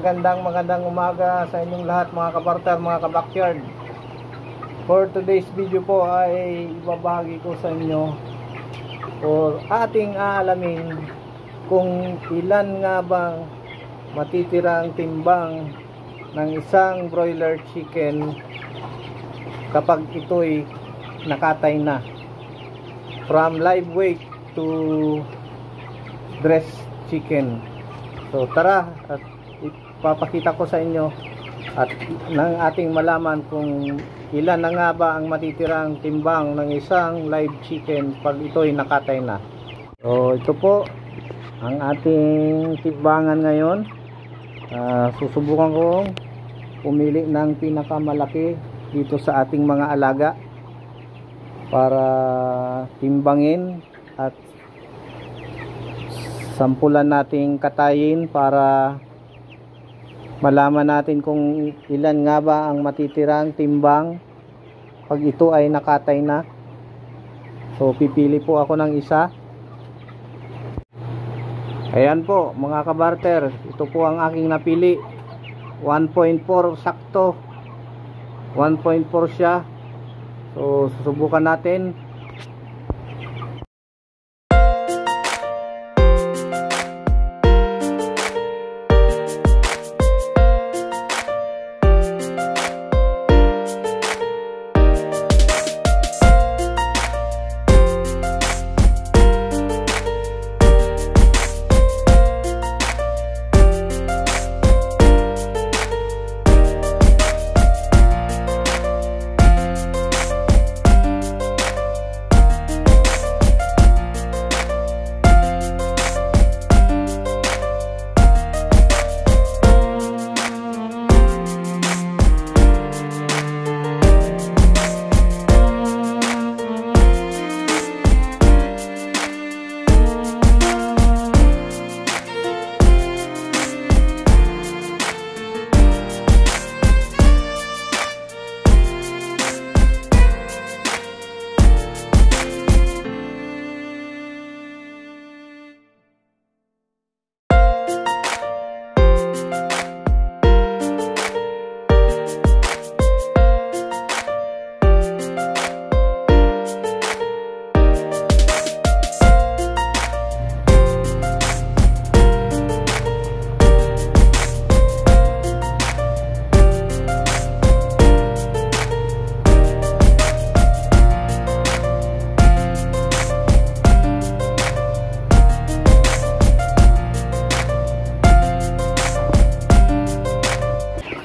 Magandang umaga sa inyong lahat mga kabarter, mga kabackyard. For today's video po ay ibabahagi ko sa inyo or ating aalamin kung ilan nga bang matitirang timbang ng isang broiler chicken kapag ito'y nakatay na, from live weight to dressed chicken. So tara at ipapakita ko sa inyo at nang ating malaman kung ilan na nga ba ang matitirang timbang ng isang live chicken pag ito'y nakatay na. So ito po ang ating timbangan ngayon. Susubukan kong pumili ng pinakamalaki dito sa ating mga alaga para timbangin at sampulan nating katayin para malaman natin kung ilan nga ba ang matitirang timbang pag ito ay nakatay na. So pipili po ako ng isa. Ayan po mga kabarter, ito po ang aking napili. 1.4 sakto, 1.4 siya. So susubukan natin.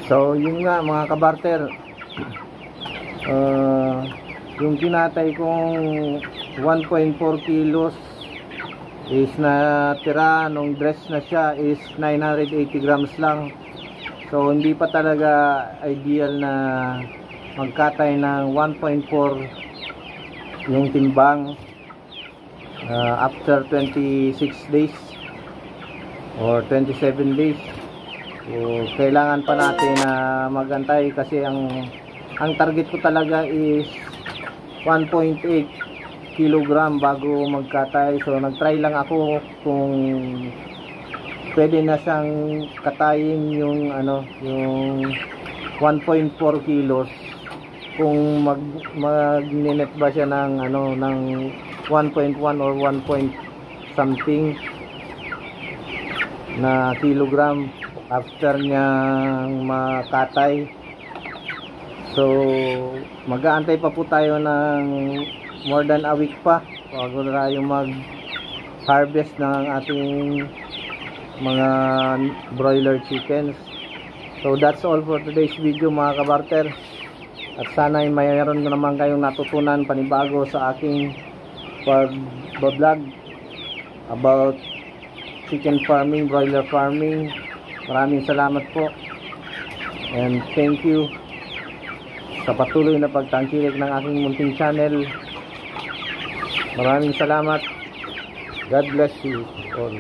So yun nga mga kabarter, yung kinatay kong 1.4 kilos is natira nung dress na siya is 980 grams lang. So hindi pa talaga ideal na magkatay ng 1.4 yung timbang after 26 days or 27 days. So, kailangan pa natin na magantay kasi ang target ko talaga is 1.8 kilogram bago magkatay. So nagtry lang ako kung pwede na siyang katayin yung yung 1.4 kilos, kung magninet ba siya ng ng 1.1 or 1 point something na kilogram after niyang makatay. So mag-aantay pa po tayo ng more than a week pa bago na tayo mag harvest ng ating mga broiler chickens. So that's all for today's video mga kabarter, at sana ay mayroon naman kayong natutunan panibago sa aking pag-vlog about chicken farming, broiler farming. Maraming salamat po and thank you sa patuloy na pagtangkilik ng aking munting channel. Maraming salamat. God bless you all.